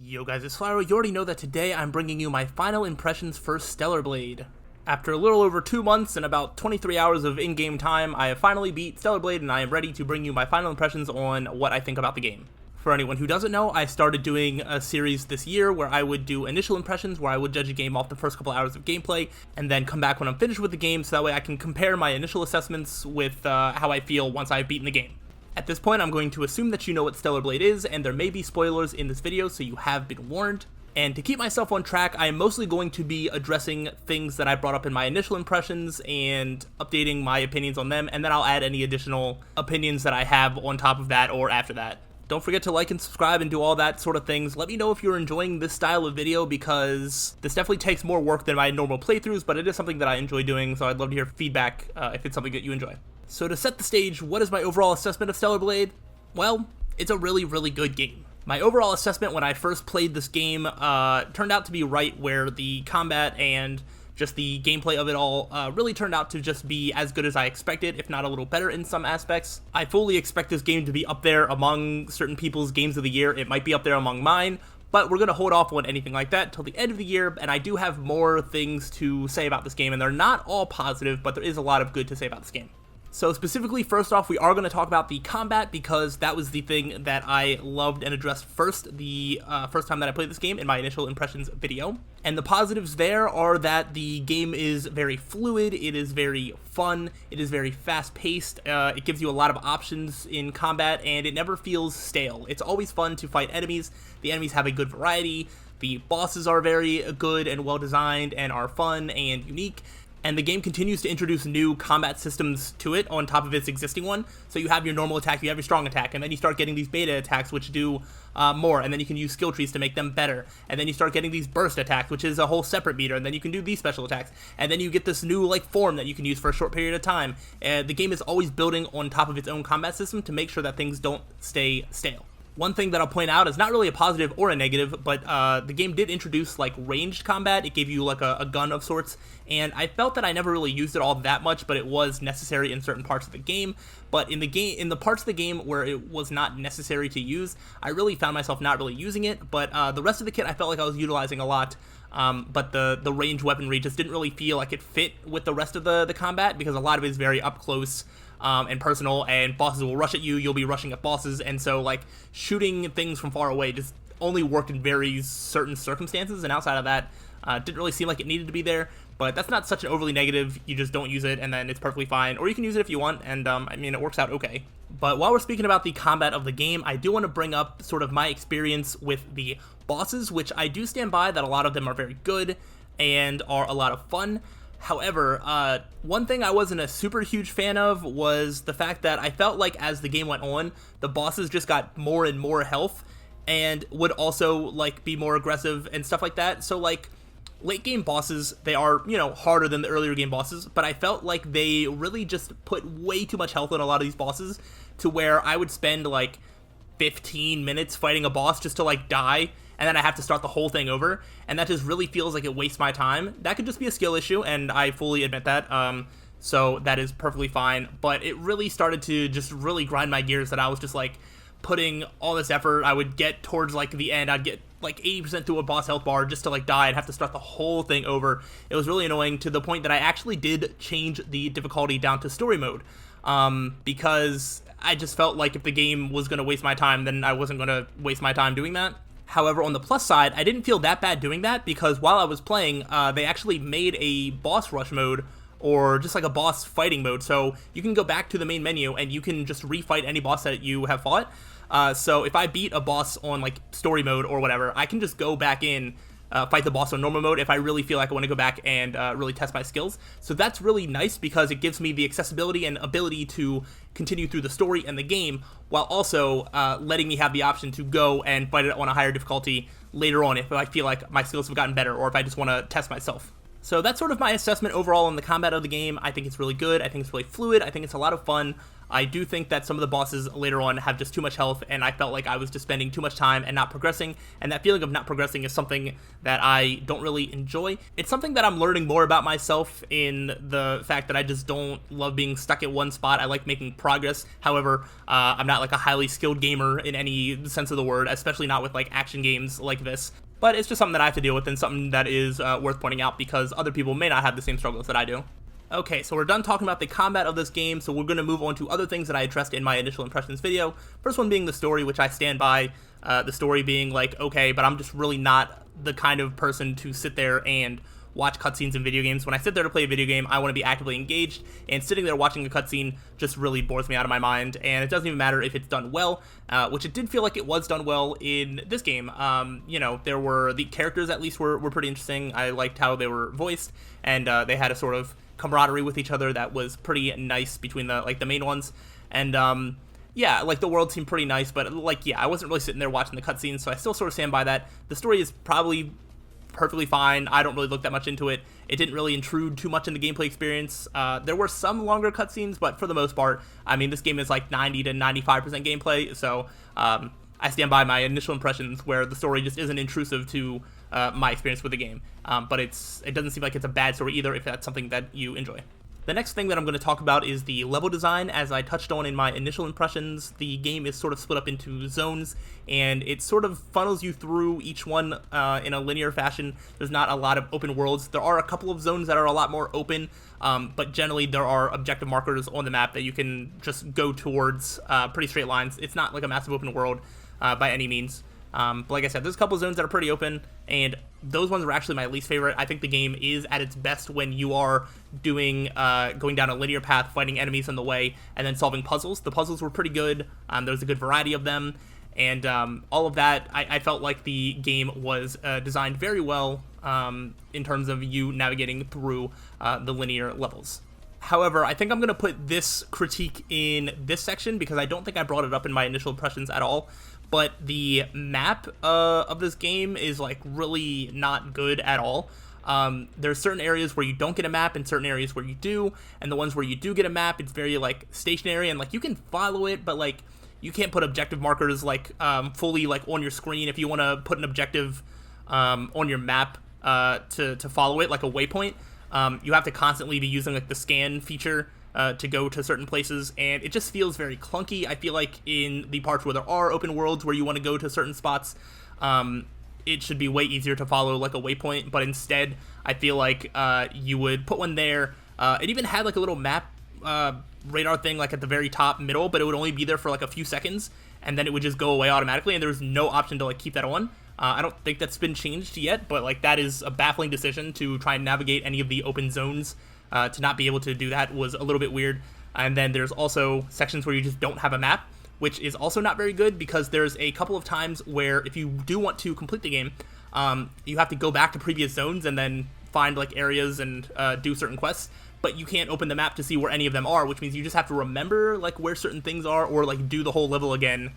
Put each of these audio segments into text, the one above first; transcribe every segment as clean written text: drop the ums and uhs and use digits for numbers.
Yo guys, it's slyroh. You already know that today I'm bringing you my final impressions for Stellar Blade. After a little over 2 months and about 23 hours of in-game time, I have finally beat Stellar Blade and I am ready to bring you my final impressions on what I think about the game. For anyone who doesn't know, I started doing a series this year where I would do initial impressions where I would judge a game off the first couple hours of gameplay and then come back when I'm finished with the game so that way I can compare my initial assessments with how I feel once I've beaten the game. At this point, I'm going to assume that you know what Stellar Blade is, and there may be spoilers in this video, so you have been warned. And to keep myself on track, I am mostly going to be addressing things that I brought up in my initial impressions and updating my opinions on them, and then I'll add any additional opinions that I have on top of that or after that. Don't forget to like and subscribe and do all that sort of things. Let me know if you're enjoying this style of video because this definitely takes more work than my normal playthroughs, but it is something that I enjoy doing, so I'd love to hear feedback if it's something that you enjoy. So to set the stage, what is my overall assessment of Stellar Blade? Well, it's a really, really good game. My overall assessment when I first played this game turned out to be right where the combat and just the gameplay of it all really turned out to just be as good as I expected, if not a little better in some aspects. I fully expect this game to be up there among certain people's games of the year. It might be up there among mine, but we're going to hold off on anything like that till the end of the year, and I do have more things to say about this game, and they're not all positive, but there is a lot of good to say about this game. So specifically, first off, we are going to talk about the combat because that was the thing that I loved and addressed first the first time that I played this game in my initial impressions video. And the positives there are that the game is very fluid, it is very fun, it is very fast-paced, it gives you a lot of options in combat, and it never feels stale. It's always fun to fight enemies, the enemies have a good variety, the bosses are very good and well-designed and are fun and unique. And the game continues to introduce new combat systems to it on top of its existing one. So you have your normal attack, you have your strong attack, and then you start getting these beta attacks which do more, and then you can use skill trees to make them better. And then you start getting these burst attacks, which is a whole separate meter, and then you can do these special attacks. And then you get this new form that you can use for a short period of time. The game is always building on top of its own combat system to make sure that things don't stay stale. One thing that I'll point out is not really a positive or a negative, but the game did introduce ranged combat. It gave you a gun of sorts, and I felt that I never really used it all that much, but it was necessary in certain parts of the game. But in the parts of the game where it was not necessary to use, I really found myself not really using it. But the rest of the kit I felt like I was utilizing a lot. But the ranged weaponry just didn't really feel like it fit with the rest of the combat because a lot of it is very up close and personal, and bosses will rush at you, you'll be rushing at bosses, and so shooting things from far away just only worked in very certain circumstances, and outside of that, didn't really seem like it needed to be there. But that's not such an overly negative, you just don't use it and then it's perfectly fine, or you can use it if you want, and I mean it works out okay. But while we're speaking about the combat of the game, I do want to bring up sort of my experience with the bosses, which I do stand by that a lot of them are very good and are a lot of fun. However, one thing I wasn't a super huge fan of was the fact that I felt like as the game went on, the bosses just got more and more health and would also be more aggressive and stuff like that. So late game bosses, they are, harder than the earlier game bosses, but I felt like they really just put way too much health on a lot of these bosses to where I would spend 15 minutes fighting a boss just to die, and then I have to start the whole thing over, and that just really feels like it wastes my time. That could just be a skill issue, and I fully admit that, so that is perfectly fine, but it really started to just really grind my gears that I was just putting all this effort. I would get towards the end, I'd get 80% through a boss health bar just to die and have to start the whole thing over. It was really annoying to the point that I actually did change the difficulty down to story mode, because I just felt like if the game was going to waste my time, then I wasn't going to waste my time doing that. However, on the plus side, I didn't feel that bad doing that because while I was playing, they actually made a boss rush mode or just a boss fighting mode. So you can go back to the main menu and you can just refight any boss that you have fought. So if I beat a boss on story mode or whatever, I can just go back in, fight the boss on normal mode if I really feel like I want to go back and really test my skills. So that's really nice because it gives me the accessibility and ability to continue through the story and the game while also letting me have the option to go and fight it on a higher difficulty later on if I feel like my skills have gotten better or if I just want to test myself. So that's sort of my assessment overall on the combat of the game. I think it's really good. I think it's really fluid. I think it's a lot of fun. I do think that some of the bosses later on have just too much health, and I felt like I was just spending too much time and not progressing, and that feeling of not progressing is something that I don't really enjoy. It's something that I'm learning more about myself in the fact that I just don't love being stuck at one spot. I like making progress. However, I'm not like a highly skilled gamer in any sense of the word, especially not with like action games like this. But it's just something that I have to deal with, and something that is worth pointing out because other people may not have the same struggles that I do. Okay, so we're done talking about the combat of this game, so we're going to move on to other things that I addressed in my initial impressions video. First one being the story, which I stand by. The story being like, okay, but I'm just really not the kind of person to sit there and watch cutscenes in video games. When I sit there to play a video game, I want to be actively engaged, and sitting there watching a cutscene just really bores me out of my mind, and it doesn't even matter if it's done well, which it did feel like it was done well in this game. You know, there were, the characters at least were pretty interesting. I liked how they were voiced, and they had a sort of camaraderie with each other that was pretty nice between the main ones, and yeah, like the world seemed pretty nice, but like, yeah, I wasn't really sitting there watching the cutscenes, so I still sort of stand by that. The story is probably perfectly fine. I don't really look that much into it. It didn't really intrude too much in the gameplay experience. There were some longer cutscenes, but for the most part, I mean, this game is like 90 to 95% gameplay, so I stand by my initial impressions where the story just isn't intrusive to my experience with the game. But it doesn't seem like it's a bad story either if that's something that you enjoy. The next thing that I'm going to talk about is the level design. As I touched on in my initial impressions, the game is sort of split up into zones, and it sort of funnels you through each one in a linear fashion. There's not a lot of open worlds. There are a couple of zones that are a lot more open, but generally there are objective markers on the map that you can just go towards pretty straight lines. It's not like a massive open world by any means. But like I said, there's a couple of zones that are pretty open, and those ones were actually my least favorite. I think the game is at its best when you are doing going down a linear path, fighting enemies on the way, and then solving puzzles. The puzzles were pretty good. There was a good variety of them, and all of that, I felt like the game was designed very well in terms of you navigating through the linear levels. However, I think I'm going to put this critique in this section because I don't think I brought it up in my initial impressions at all. But the map of this game is like really not good at all. There's certain areas where you don't get a map and certain areas where you do, and the ones where you do get a map, it's very like stationary and like you can follow it, but like you can't put objective markers like fully like on your screen. If you want to put an objective on your map to follow it, like a waypoint, you have to constantly be using like the scan feature to go to certain places, and it just feels very clunky. I feel like in the parts where there are open worlds where you want to go to certain spots, it should be way easier to follow like a waypoint, but instead I feel like you would put one there. It even had like a little map radar thing like at the very top middle, but it would only be there for like a few seconds, and then it would just go away automatically, and there was no option to like keep that on. I don't think that's been changed yet, but like that is a baffling decision to try and navigate any of the open zones. To not be able to do that was a little bit weird. And then there's also sections where you just don't have a map, which is also not very good because there's a couple of times where if you do want to complete the game, you have to go back to previous zones and then find like areas and do certain quests, but you can't open the map to see where any of them are, which means you just have to remember like where certain things are or like do the whole level again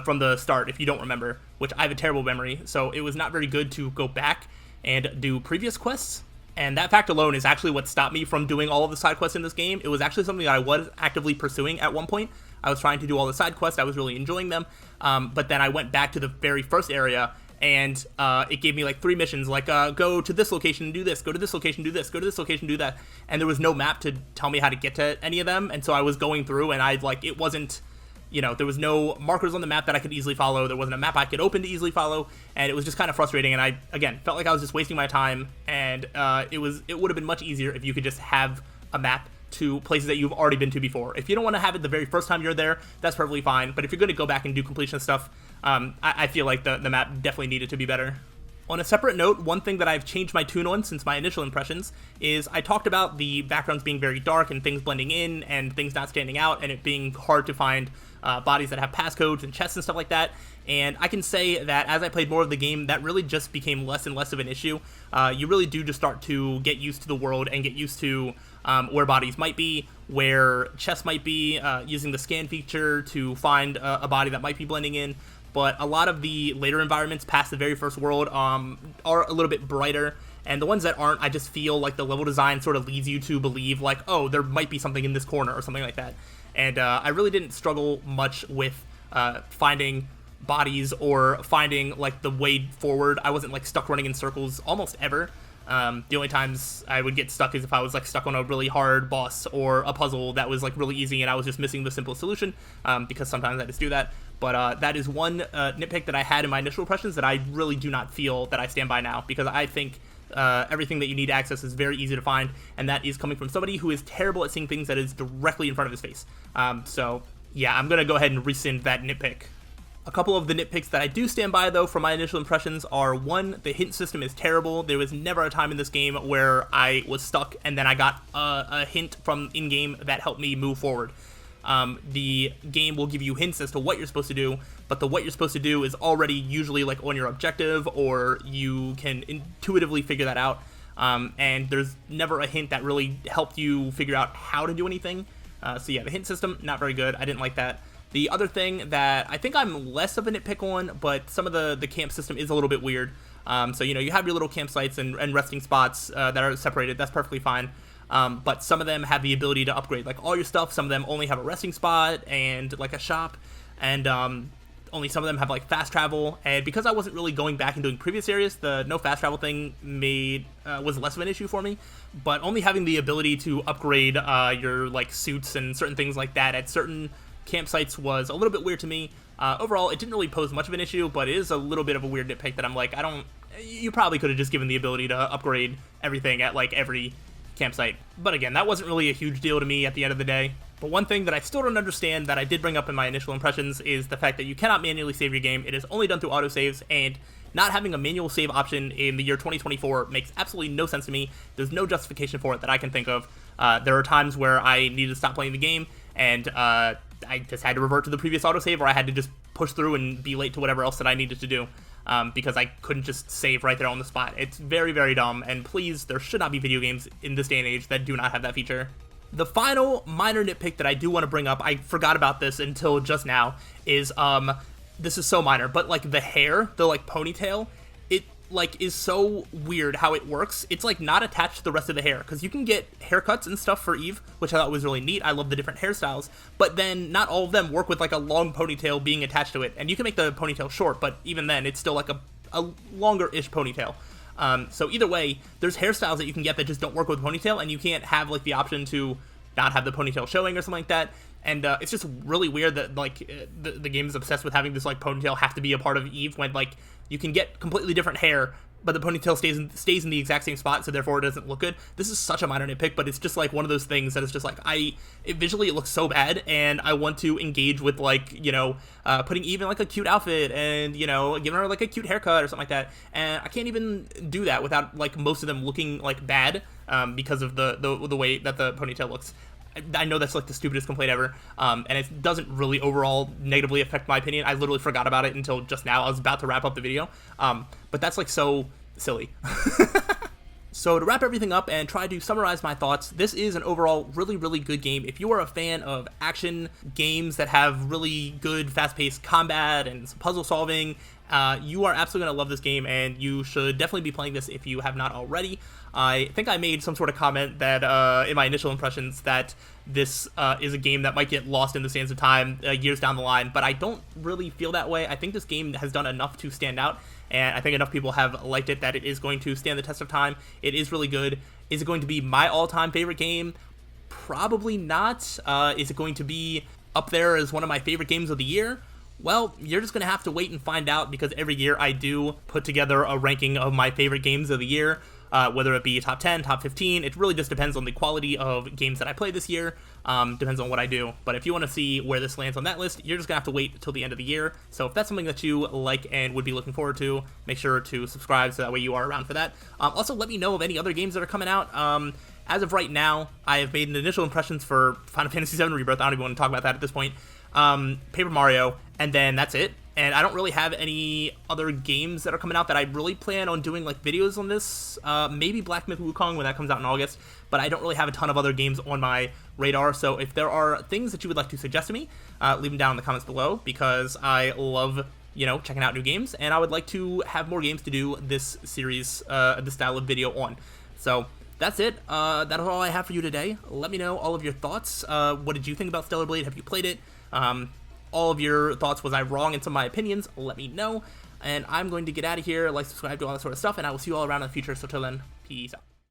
from the start if you don't remember, which I have a terrible memory, so it was not very good to go back and do previous quests. And that fact alone is actually what stopped me from doing all of the side quests in this game. It was actually something that I was actively pursuing at one point. I was trying to do all the side quests. I was really enjoying them. But then I went back to the very first area, and it gave me like 3 missions, like go to this location and do this, go to this location, do this, go to this location, do that. And there was no map to tell me how to get to any of them. And so I was going through, and it wasn't, you know, there was no markers on the map that I could easily follow. There wasn't a map I could open to easily follow, and it was just kind of frustrating. And I, again, felt like I was just wasting my time. And it would have been much easier if you could just have a map to places that you've already been to before. If you don't want to have it the very first time you're there, that's perfectly fine. But if you're going to go back and do completion stuff, I feel like the map definitely needed to be better. On a separate note, one thing that I've changed my tune on since my initial impressions is I talked about the backgrounds being very dark and things blending in and things not standing out and it being hard to find bodies that have passcodes and chests and stuff like that. And I can say that as I played more of the game, that really just became less and less of an issue. You really do just start to get used to the world and get used to where bodies might be, where chests might be, using the scan feature to find a body that might be blending in. But a lot of the later environments past the very first world are a little bit brighter and the ones that aren't, I just feel like the level design sort of leads you to believe like, oh, there might be something in this corner or something like that. And I really didn't struggle much with finding bodies or finding like the way forward. I wasn't like stuck running in circles almost ever. The only times I would get stuck is if I was like stuck on a really hard boss or a puzzle that was like really easy and I was just missing the simplest solution, because sometimes I just do that. But that is one nitpick that I had in my initial impressions that I really do not feel that I stand by now, because I think everything that you need to access is very easy to find, and that is coming from somebody who is terrible at seeing things that is directly in front of his face. So yeah, I'm gonna go ahead and rescind that nitpick. A couple of the nitpicks that I do stand by, though, from my initial impressions are, one, the hint system is terrible. There was never a time in this game where I was stuck and then I got a hint from in-game that helped me move forward. The game will give you hints as to what you're supposed to do, but the what you're supposed to do is already usually like on your objective, or you can intuitively figure that out. And there's never a hint that really helped you figure out how to do anything. So yeah, the hint system, not very good. I didn't like that. The other thing that I think I'm less of a nitpick on, but some of the camp system is a little bit weird. So, you know, you have your little campsites and resting spots that are separated. That's perfectly fine. But some of them have the ability to upgrade, like, all your stuff. Some of them only have a resting spot and, like, a shop. And only some of them have, like, fast travel. And because I wasn't really going back and doing previous areas, the no fast travel thing was less of an issue for me. But only having the ability to upgrade your, like, suits and certain things like that at certain campsites was a little bit weird to me. Overall, it didn't really pose much of an issue, but it is a little bit of a weird nitpick that I'm like, you probably could have just given the ability to upgrade everything at like every campsite. But again, that wasn't really a huge deal to me at the end of the day. But one thing that I still don't understand that I did bring up in my initial impressions is the fact that you cannot manually save your game. It is only done through autosaves, and not having a manual save option in the year 2024 makes absolutely no sense to me. There's no justification for it that I can think of. There are times where I needed to stop playing the game, and I just had to revert to the previous autosave, or I had to just push through and be late to whatever else that I needed to do, because I couldn't just save right there on the spot. It's very, very dumb, and please, there should not be video games in this day and age that do not have that feature. The final minor nitpick that I do want to bring up, I forgot about this until just now, is, this is so minor, but, like, the hair, the, like, ponytail, it, like, is so weird how it works. It's, like, not attached to the rest of the hair, because you can get haircuts and stuff for Eve, which I thought was really neat. I love the different hairstyles, but then not all of them work with, like, a long ponytail being attached to it, and you can make the ponytail short, but even then, it's still, like, a longer-ish ponytail. So either way, there's hairstyles that you can get that just don't work with ponytail, and you can't have, like, the option to not have the ponytail showing or something like that. And it's just really weird that, like, the game is obsessed with having this, like, ponytail have to be a part of Eve, when, like, you can get completely different hair, but the ponytail stays in the exact same spot, so therefore it doesn't look good. This is such a minor nitpick, but it's just, like, one of those things that is just, like, visually it looks so bad, and I want to engage with, like, you know, putting Eve in, like, a cute outfit, and, you know, giving her, like, a cute haircut or something like that, and I can't even do that without, like, most of them looking, like, bad, because of the way that the ponytail looks. I know that's, like, the stupidest complaint ever, and it doesn't really overall negatively affect my opinion. I literally forgot about it until just now. I was about to wrap up the video, but that's, like, so silly. So to wrap everything up and try to summarize my thoughts, this is an overall really, really good game. If you are a fan of action games that have really good fast-paced combat and some puzzle solving, you are absolutely going to love this game, and you should definitely be playing this if you have not already. I think I made some sort of comment that in my initial impressions that this is a game that might get lost in the sands of time years down the line, but I don't really feel that way. I think this game has done enough to stand out, and I think enough people have liked it that it is going to stand the test of time. It is really good. Is it going to be my all-time favorite game? Probably not. Is it going to be up there as one of my favorite games of the year? Well, you're just going to have to wait and find out, because every year I do put together a ranking of my favorite games of the year. Whether it be top 10, top 15, it really just depends on the quality of games that I play this year, depends on what I do. But if you want to see where this lands on that list, you're just going to have to wait until the end of the year. So if that's something that you like and would be looking forward to, make sure to subscribe so that way you are around for that. Also, let me know of any other games that are coming out. As of right now, I have made an initial impressions for Final Fantasy VII Rebirth. I don't even want to talk about that at this point. Paper Mario, and then that's it. And I don't really have any other games that are coming out that I really plan on doing, like, videos on this. Maybe Black Myth Wukong when that comes out in August, but I don't really have a ton of other games on my radar. So if there are things that you would like to suggest to me, leave them down in the comments below, because I love checking out new games, and I would like to have more games to do this series, this style of video on. So that's it. That's all I have for you today. Let me know all of your thoughts. What did you think about Stellar Blade? Have you played it? All of your thoughts. Was I wrong in some of my opinions? Let me know. And I'm going to get out of here. Like, subscribe, do all that sort of stuff, and I will see you all around in the future. So till then, peace out.